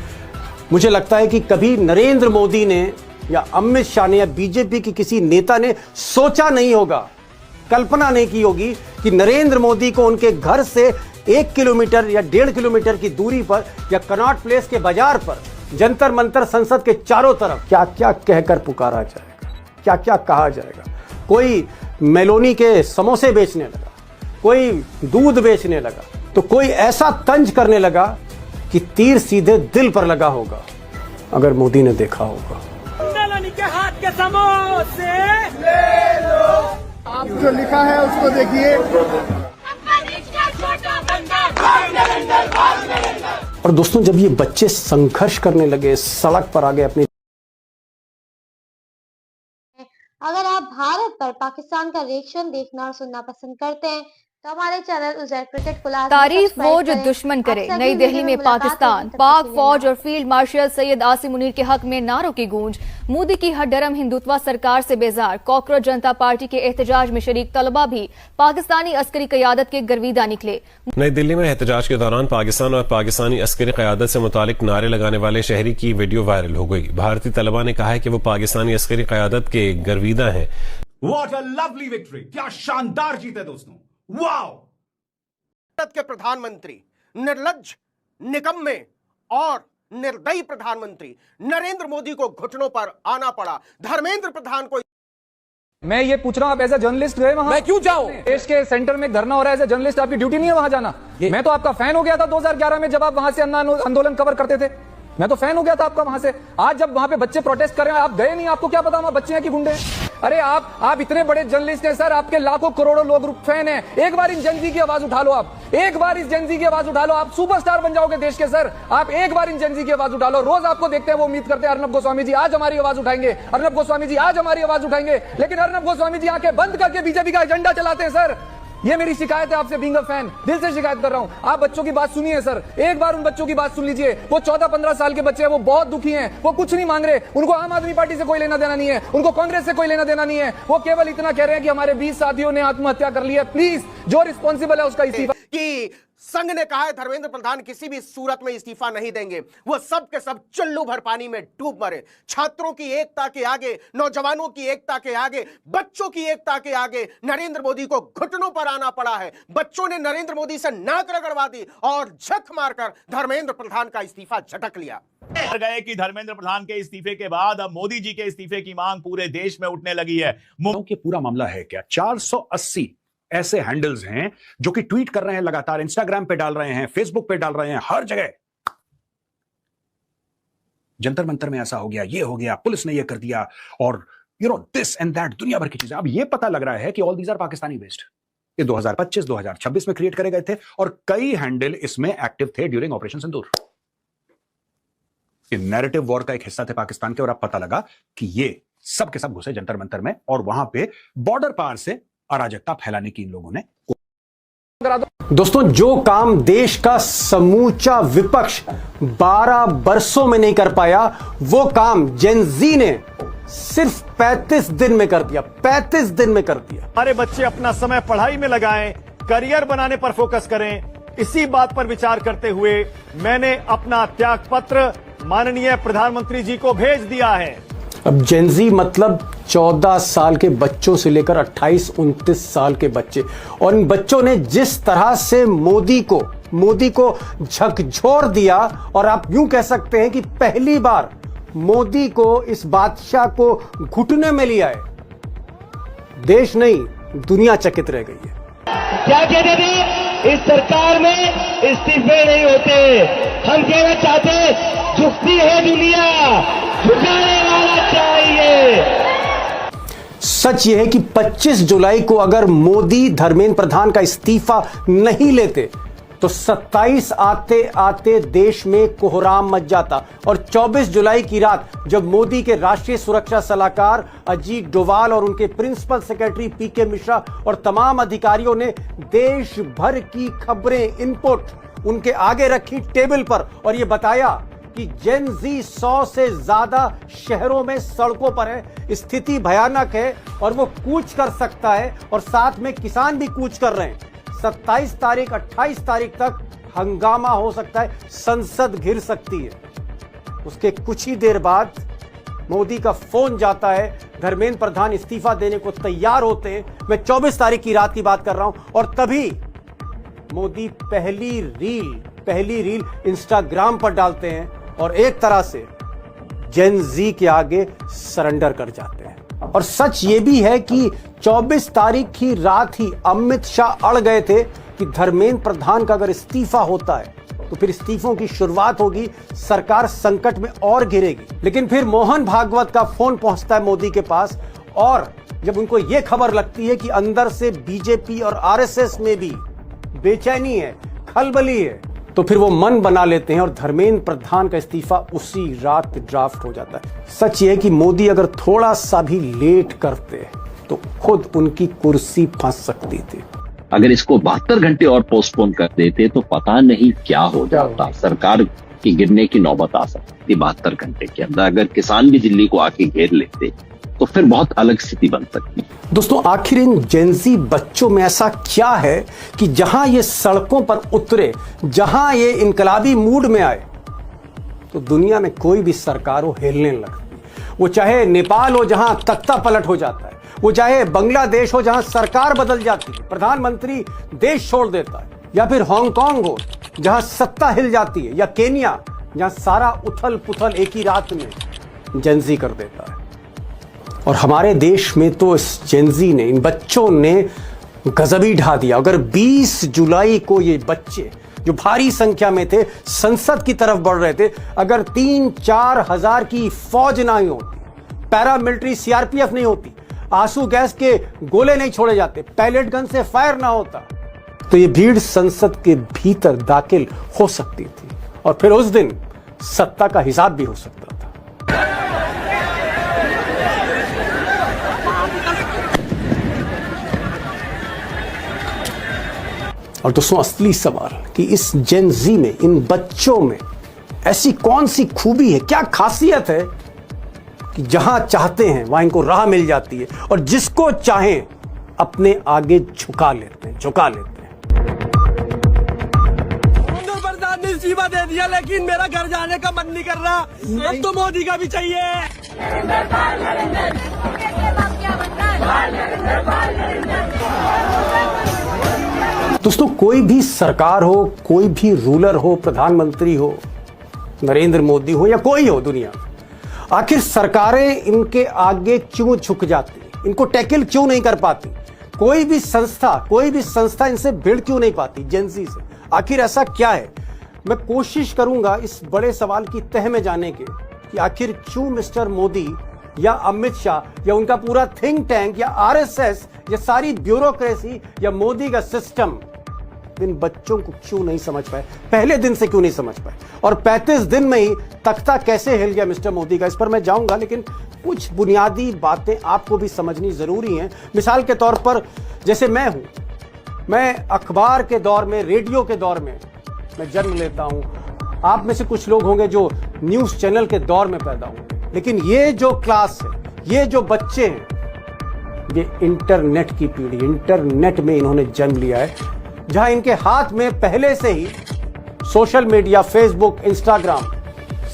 मुझे लगता है कि कभी नरेंद्र मोदी ने या अमित शाह ने या बीजेपी की किसी नेता ने सोचा नहीं होगा, कल्पना नहीं की होगी कि नरेंद्र मोदी को उनके घर से 1 किलोमीटर या 1.5 किलोमीटर की दूरी पर या कनॉट प्लेस के बाजार पर जंतर मंतर संसद के चारों तरफ क्या क्या कहकर पुकारा जाएगा, क्या क्या कहा जाएगा। कोई मेलोनी के समोसे बेचने लगा, कोई दूध बेचने लगा, तो कोई ऐसा तंज करने लगा कि तीर सीधे दिल पर लगा होगा, अगर मोदी ने देखा होगा। के हाथ के समोसे ले लो, आप जो लिखा है उसको देखिए। और दोस्तों, जब ये बच्चे संघर्ष करने लगे, सड़क पर आ गए अपनी। अगर आप भारत पर पाकिस्तान का रिएक्शन देखना और सुनना पसंद करते हैं तो हमारे चैनल उज़ैर क्रिकेट को तारीफ वो जो दुश्मन करे। नई दिल्ली में पाकिस्तान, पाक फौज और फील्ड मार्शल सैयद आसिम मुनीर के हक में नारों की गूंज। मोदी की हड्डरम हिंदुत्वा सरकार से बेजार। कॉकरोच जनता पार्टी के एहतजाज में शरीक तलबा भी पाकिस्तानी अस्करी क़यादत के गर्विदा निकले। नई दिल्ली में एहतजाज के दौरान पाकिस्तान और पाकिस्तानी अस्करी क़यादत से मुतालिक नारे लगाने वाले शहरी की वीडियो वायरल हो गई। भारतीय तलबा ने कहा है कि वो पाकिस्तानी अस्करी क़यादत के गर्विदा हैं। What a lovely victory! क्या शानदार जीत है दोस्तों, वाओ! भारत के प्रधानमंत्री, निर्लज्ज, निकम्मे और निर्दयी प्रधानमंत्री नरेंद्र मोदी को घुटनों पर आना पड़ा। धर्मेंद्र प्रधान को मैं ये पूछ रहा हूं, आप एज ए जर्नलिस्ट गए वहां? मैं क्यों जाऊं? देश के सेंटर में धरना हो रहा है, एज ए जर्नलिस्ट आपकी ड्यूटी नहीं है वहां जाना? मैं तो आपका फैन हो गया था 2011 में, जब आप वहां से आंदोलन कवर करते थे। मैं तो फैन हो गया था आपका वहां से। आज जब वहां पे बच्चे प्रोटेस्ट कर रहे हैं, आप गए नहीं, आपको क्या पता वहां बच्चे हैं कि गुंडे? अरे आप इतने बड़े जर्नलिस्ट हैं सर, आपके लाखों करोड़ों लोग फैन हैं। एक बार इन जनजी की आवाज उठा लो, आप एक बार इस जनजी की आवाज उठा लो, आप सुपरस्टार बन जाओगे देश के सर। आप एक बार इन जनजी की आवाज उठा लो। रोज आपको देखते हैं, वो उम्मीद करते हैं अर्नब गोस्वामी जी आज हमारी आवाज उठाएंगे, अर्नब गोस्वामी जी आज हमारी आवाज उठाएंगे, लेकिन अर्नब गोस्वामी जी आंखें बंद करके बीजेपी का एजेंडा चलाते हैं सर। ये मेरी शिकायत है आपसे, बीइंग अ फैन, दिल से शिकायत कर रहा हूं। आप बच्चों की बात सुनिए सर, एक बार उन बच्चों की बात सुन लीजिए। वो 14-15 साल के बच्चे हैं, वो बहुत दुखी हैं, वो कुछ नहीं मांग रहे, उनको आम आदमी पार्टी से कोई लेना देना नहीं है, उनको कांग्रेस से कोई लेना देना नहीं है। वो केवल इतना कह रहे हैं कि हमारे 20 साथियों ने आत्महत्या कर ली है। प्लीज, जो रिस्पॉन्सिबल है उसका इस्तीफा। कि संघ ने कहा है धर्मेंद्र प्रधान किसी भी सूरत में इस्तीफा नहीं देंगे। वो सब के सब चुल्लू भर पानी में डूब मरे। छात्रों की एकता के आगे, नौजवानों की एकता के आगे, बच्चों की एकता के आगे नरेंद्र मोदी को घुटनों पर आना पड़ा है। बच्चों ने नरेंद्र मोदी से नाक रगड़वा दी और झक मारकर धर्मेंद्र प्रधान का इस्तीफा झटक लिया। गए कि धर्मेंद्र प्रधान के इस्तीफे के बाद अब मोदी जी के इस्तीफे की मांग पूरे देश में उठने लगी है। कि पूरा मामला है क्या? 480 ऐसे हैंडल्स हैं जो कि ट्वीट कर रहे हैं लगातार, इंस्टाग्राम पे डाल रहे हैं, फेसबुक पे डाल रहे हैं, हर जगह जंतर मंतर में ऐसा हो गया, ये हो गया, पुलिस ने ये कर दिया, और दिस एंड दैट, दुनिया भर की चीजें। अब ये पता लग रहा है कि all these are Pakistani based. ये 2025 2026 में क्रिएट करे गए थे और कई हैंडल इसमें एक्टिव थे ड्यूरिंग ऑपरेशन सिंदूर। ये नैरेटिव वॉर का एक हिस्सा थे पाकिस्तान के, और अब पता लगा कि ये सब के सब घुसे जंतर मंतर में और वहां पे बॉर्डर पार से अराजकता फैलाने की इन लोगों ने। दोस्तों, जो काम देश का समूचा विपक्ष 12 बरसों में नहीं कर पाया, वो काम जेन ज़ी ने सिर्फ 35 दिन में कर दिया। 35 दिन में कर दिया। हमारे बच्चे अपना समय पढ़ाई में लगाएं, करियर बनाने पर फोकस करें। इसी बात पर विचार करते हुए मैंने अपना त्याग पत्र माननीय प्रधानमंत्री जी को भेज दिया है। अब जेन ज़ी मतलब 14 साल के बच्चों से लेकर 28-29 साल के बच्चे, और इन बच्चों ने जिस तरह से मोदी को झकझोर दिया, और आप यूं कह सकते हैं कि पहली बार मोदी को, इस बादशाह को घुटने में लिया है। देश नहीं, दुनिया चकित रह गई है। क्या कहते थे, इस सरकार में इस्तीफे नहीं होते। हम कहना चाहते, झुकती है दुनिया, झुकाने वाला चाहिए। सच यह है कि 25 जुलाई को अगर मोदी धर्मेंद्र प्रधान का इस्तीफा नहीं लेते तो 27 आते आते देश में कोहराम मच जाता। और 24 जुलाई की रात जब मोदी के राष्ट्रीय सुरक्षा सलाहकार अजीत डोभाल और उनके प्रिंसिपल सेक्रेटरी पीके मिश्रा और तमाम अधिकारियों ने देश भर की खबरें, इनपुट उनके आगे रखी टेबल पर, और यह बताया कि जेन ज़ी 100 से ज्यादा शहरों में सड़कों पर है, स्थिति भयानक है और वो कूच कर सकता है, और साथ में किसान भी कूच कर रहे हैं। 27 तारीख 28 तारीख तक हंगामा हो सकता है, संसद घिर सकती है। उसके कुछ ही देर बाद मोदी का फोन जाता है, धर्मेंद्र प्रधान इस्तीफा देने को तैयार होते हैं। मैं 24 तारीख की रात की बात कर रहा हूं, और तभी मोदी पहली रील इंस्टाग्राम पर डालते हैं और एक तरह से जेन ज़ी के आगे सरेंडर कर जाते हैं। और सच ये भी है कि 24 तारीख की रात ही अमित शाह अड़ गए थे कि धर्मेंद्र प्रधान का अगर इस्तीफा होता है तो फिर इस्तीफों की शुरुआत होगी, सरकार संकट में और घिरेगी। लेकिन फिर मोहन भागवत का फोन पहुंचता है मोदी के पास, और जब उनको यह खबर लगती है कि अंदर से बीजेपी और आरएसएस में भी बेचैनी है, खलबली है, तो फिर वो मन बना लेते हैं और धर्मेंद्र प्रधान का इस्तीफा उसी रात ड्राफ्ट हो जाता है। सच ये है कि मोदी अगर थोड़ा सा भी लेट करते तो खुद उनकी कुर्सी फंस सकती थी। अगर इसको 72 घंटे और पोस्टपोन कर देते तो पता नहीं क्या हो जाता। सरकार की गिरने की नौबत आ सकती थी 72 घंटे के अंदर। अगर किसान भी दिल्ली को आके घेर लेते तो फिर बहुत अलग स्थिति बन सकती। दोस्तों, आखिर इन जेन ज़ी बच्चों में ऐसा क्या है कि जहां ये सड़कों पर उतरे, जहां ये इनकलाबी मूड में आए, तो दुनिया में कोई भी सरकार हो हिलने लगती। वो चाहे नेपाल हो जहां तख्ता पलट हो जाता है, वो चाहे बांग्लादेश हो जहां सरकार बदल जाती है, प्रधानमंत्री देश छोड़ देता है, या फिर हांगकांग हो जहां सत्ता हिल जाती है, या केन्या जहां सारा उथल पुथल एक ही रात में जेन ज़ी कर देता है। और हमारे देश में तो इस जेन ज़ी ने, इन बच्चों ने गजब ही ढा दिया। अगर 20 जुलाई को ये बच्चे जो भारी संख्या में थे संसद की तरफ बढ़ रहे थे, अगर 3-4 हजार की फौज नहीं होती, पैरामिलिट्री सीआरपीएफ नहीं होती, आंसू गैस के गोले नहीं छोड़े जाते, पैलेट गन से फायर ना होता, तो ये भीड़ संसद के भीतर दाखिल हो सकती थी और फिर उस दिन सत्ता का हिसाब भी हो सकता था। और दोस्तों, असली सवाल कि इस जेन ज़ी में, इन बच्चों में ऐसी कौन सी खूबी है, क्या खासियत है कि जहां चाहते हैं वहां इनको राह मिल जाती है और जिसको चाहें अपने आगे झुका लेते हैं। इस्तीफा दे दिया, लेकिन मेरा घर जाने का मन नहीं कर रहा। अब तो मोदी का भी चाहिए। दोस्तों, कोई भी सरकार हो, कोई भी रूलर हो, प्रधानमंत्री हो, नरेंद्र मोदी हो या कोई हो दुनिया, आखिर सरकारें इनके आगे क्यों झुक जाती, इनको टैकल क्यों नहीं कर पाती? कोई भी संस्था इनसे भिड़ क्यों नहीं पाती जेंजी से? आखिर ऐसा क्या है? मैं कोशिश करूंगा इस बड़े सवाल की तह में जाने के कि आखिर क्यों मिस्टर मोदी या अमित शाह या उनका पूरा थिंक टैंक या आरएसएस या सारी ब्यूरोक्रेसी या मोदी का सिस्टम इन बच्चों को क्यों नहीं समझ पाए, पहले दिन से क्यों नहीं समझ पाए, और 35 दिन में ही तख्ता कैसे हिल गया मिस्टर मोदी का, इस पर मैं जाऊंगा। लेकिन कुछ बुनियादी बातें आपको भी समझनी जरूरी हैं। मिसाल के तौर पर जैसे मैं अखबार के दौर में, रेडियो के दौर में मैं जन्म लेता हूं। आप में से कुछ लोग होंगे जो न्यूज चैनल के दौर में पैदा हुए, लेकिन ये जो क्लास है, ये जो बच्चे हैं, ये इंटरनेट की पीढ़ी, इंटरनेट में इन्होंने जन्म लिया है, जहां इनके हाथ में पहले से ही सोशल मीडिया, फेसबुक, इंस्टाग्राम,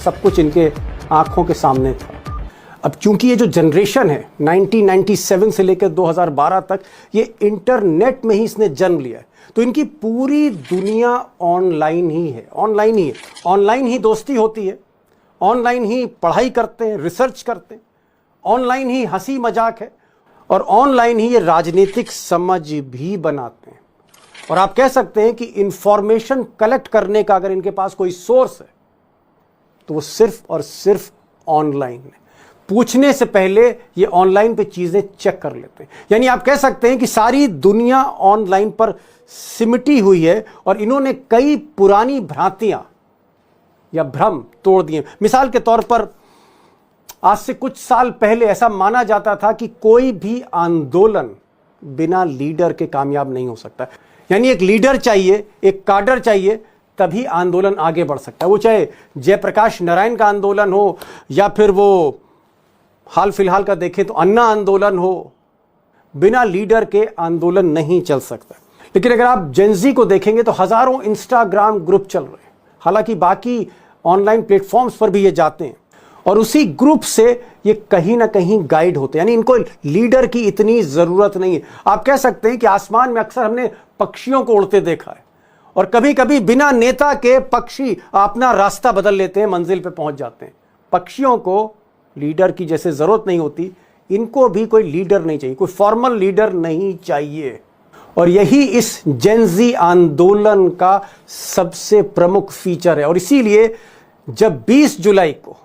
सब कुछ इनके आंखों के सामने था। अब चूंकि ये जो जनरेशन है 1997 से लेकर 2012 तक, ये इंटरनेट में ही इसने जन्म लिया है, तो इनकी पूरी दुनिया ऑनलाइन ही है, ऑनलाइन ही दोस्ती होती है, ऑनलाइन ही पढ़ाई करते हैं, रिसर्च करते हैं, ऑनलाइन ही हंसी मजाक है, और ऑनलाइन ही ये राजनीतिक समझ भी बनाते हैं। और आप कह सकते हैं कि इंफॉर्मेशन कलेक्ट करने का अगर इनके पास कोई सोर्स है तो वो सिर्फ और सिर्फ ऑनलाइन है। पूछने से पहले ये ऑनलाइन पे चीजें चेक कर लेते हैं। यानी आप कह सकते हैं कि सारी दुनिया ऑनलाइन पर सिमटी हुई है और इन्होंने कई पुरानी भ्रांतियां या भ्रम तोड़ दिए। मिसाल के तौर पर आज से कुछ साल पहले ऐसा माना जाता था कि कोई भी आंदोलन बिना लीडर के कामयाब नहीं हो सकता। यानी एक लीडर चाहिए, एक काडर चाहिए, तभी आंदोलन आगे बढ़ सकता है। वो चाहे जयप्रकाश नारायण का आंदोलन हो या फिर वो हाल फिलहाल का देखें तो अन्ना आंदोलन हो, बिना लीडर के आंदोलन नहीं चल सकता। लेकिन अगर आप जेंजी को देखेंगे तो हजारों इंस्टाग्राम ग्रुप चल रहे हैं, हालांकि बाकी ऑनलाइन प्लेटफॉर्म्स पर भी ये जाते हैं, और उसी ग्रुप से ये कहीं ना कहीं गाइड होते हैं। यानी इनको लीडर की इतनी जरूरत नहीं है। आप कह सकते हैं कि आसमान में अक्सर हमने पक्षियों को उड़ते देखा है, और कभी कभी बिना नेता के पक्षी अपना रास्ता बदल लेते हैं, मंजिल पे पहुंच जाते हैं। पक्षियों को लीडर की जैसे जरूरत नहीं होती, इनको भी कोई लीडर नहीं चाहिए, कोई फॉर्मल लीडर नहीं चाहिए। और यही इस जेंजी आंदोलन का सबसे प्रमुख फीचर है। और इसीलिए जब 20 जुलाई को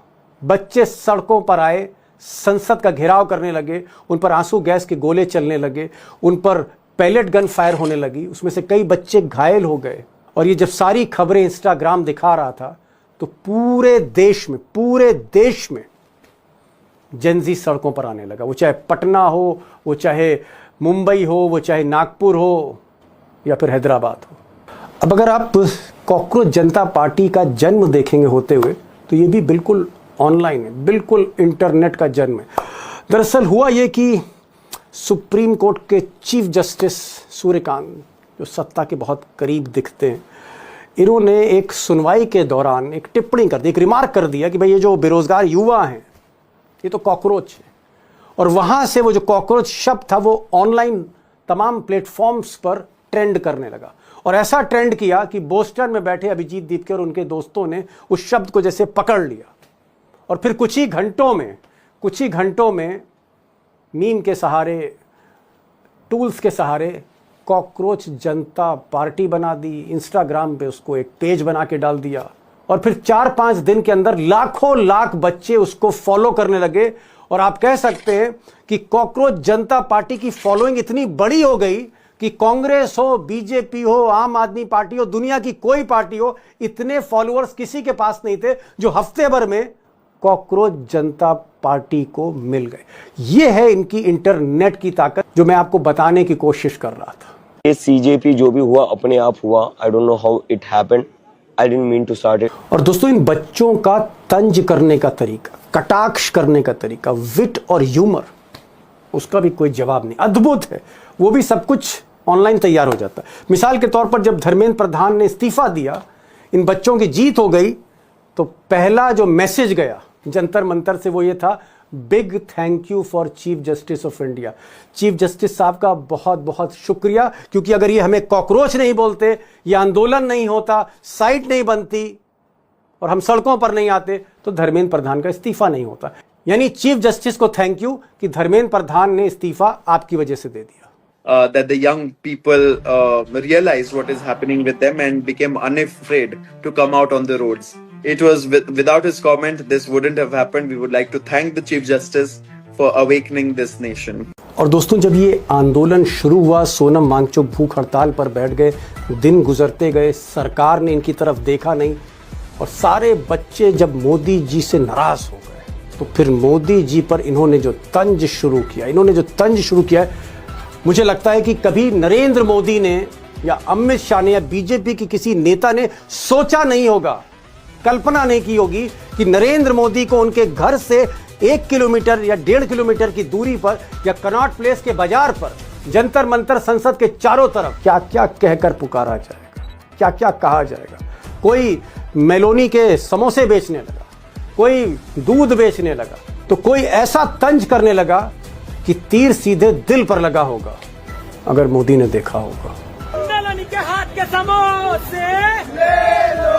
बच्चे सड़कों पर आए, संसद का घेराव करने लगे, उन पर आंसू गैस के गोले चलने लगे, उन पर पैलेट गन फायर होने लगी, उसमें से कई बच्चे घायल हो गए, और ये जब सारी खबरें इंस्टाग्राम दिखा रहा था तो पूरे देश में जेंजी सड़कों पर आने लगा। वो चाहे पटना हो, वो चाहे मुंबई हो, वो चाहे नागपुर हो या फिर हैदराबाद हो। अब अगर आप कॉकरोच जनता पार्टी का जन्म देखेंगे होते हुए, तो ये भी बिल्कुल ऑनलाइन है, बिल्कुल इंटरनेट का जन्म है। दरअसल हुआ ये कि सुप्रीम कोर्ट के चीफ जस्टिस सूर्यकांत, जो सत्ता के बहुत करीब दिखते हैं, इन्होंने एक सुनवाई के दौरान एक टिप्पणी कर दी, एक रिमार्क कर दिया कि भाई ये जो बेरोजगार युवा हैं ये तो कॉकरोच है। और वहां से वो जो कॉकरोच शब्द था वो ऑनलाइन तमाम प्लेटफॉर्म्स पर ट्रेंड करने लगा, और ऐसा ट्रेंड किया कि बोस्टन में बैठे अभिजीत दीपके और उनके दोस्तों ने उस शब्द को जैसे पकड़ लिया, और फिर कुछ ही घंटों में मीम के सहारे, टूल्स के सहारे कॉकरोच जनता पार्टी बना दी, इंस्टाग्राम पे उसको एक पेज बना के डाल दिया, और फिर 4-5 दिन के अंदर लाख बच्चे उसको फॉलो करने लगे। और आप कह सकते हैं कि कॉकरोच जनता पार्टी की फॉलोइंग इतनी बड़ी हो गई कि कांग्रेस हो, बीजेपी हो, आम आदमी पार्टी हो, दुनिया की कोई पार्टी हो, इतने फॉलोअर्स किसी के पास नहीं थे जो हफ्ते भर में कॉकरोच जनता पार्टी को मिल गए। ये है इनकी इंटरनेट की ताकत, जो मैं आपको बताने की कोशिश कर रहा था। ये सीजेपी जो भी हुआ अपने आप हुआ। I don't know how it happened, I didn't mean to start it. और दोस्तों, इन बच्चों का तंज करने का तरीका, कटाक्ष करने का तरीका, विट और ह्यूमर, उसका भी कोई जवाब नहीं, अद्भुत है। वो भी सब कुछ ऑनलाइन तैयार हो जाता है। मिसाल के तौर पर जब धर्मेंद्र प्रधान ने इस्तीफा दिया, इन बच्चों की जीत हो गई तो पहला जो मैसेज गया जंतर मंतर से वो ये था, big thank you for chief justice of India. Chief justice साहब का बहुत बहुत शुक्रिया, क्योंकि अगर ये हमें कॉकरोच नहीं बोलते, ये आंदोलन नहीं होता, साइट नहीं बनती और हम सड़कों पर नहीं आते तो धर्मेंद्र प्रधान का इस्तीफा नहीं होता। यानी चीफ जस्टिस को थैंक यू कि धर्मेंद्र प्रधान ने इस्तीफा आपकी वजह से दे दिया। That the young people realized what is happening with them and became unafraid to come out on the roads. It was without his comment, this wouldn't have happened. We would like to thank the Chief Justice for awakening this nation. और दोस्तों, जब ये आंदोलन शुरू हुआ, सोनम वांगचुक भूख हड़ताल पर बैठ गए, दिन गुजरते गए, सरकार ने इनकी तरफ देखा नहीं और सारे बच्चे जब मोदी जी से नाराज हो गए तो फिर मोदी जी पर इन्होंने जो तंज शुरू किया, मुझे लगता है कि कभी नरेंद्र मोदी ने या अमित शाह ने या बीजेपी की किसी नेता ने सोचा नहीं होगा, कल्पना नहीं की होगी कि नरेंद्र मोदी को उनके घर से 1 किलोमीटर या 1.5 किलोमीटर की दूरी पर या कनॉट प्लेस के बाजार पर जंतर मंतर संसद के चारों तरफ क्या क्या कहकर पुकारा जाएगा, क्या क्या कहा जाएगा। कोई मेलोनी के समोसे बेचने लगा, कोई दूध बेचने लगा, तो कोई ऐसा तंज करने लगा कि तीर सीधे दिल पर लगा होगा, अगर मोदी ने देखा होगा। के हाथ के समोसे ले लो,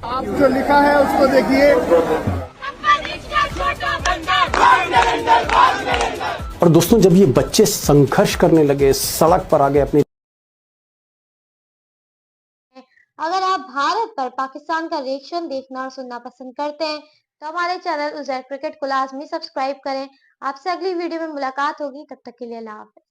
आप जो लिखा है उसको देखिए। और दोस्तों, जब ये बच्चे संघर्ष करने लगे, सड़क पर आ गए अपनी। अगर आप भारत पर पाकिस्तान का रिएक्शन देखना और सुनना पसंद करते हैं तो हमारे चैनल उज़ैर क्रिकेट को लाजमी सब्सक्राइब करें। आपसे अगली वीडियो में मुलाकात होगी, तब तक के लिए अल्लाह हाफ़िज़।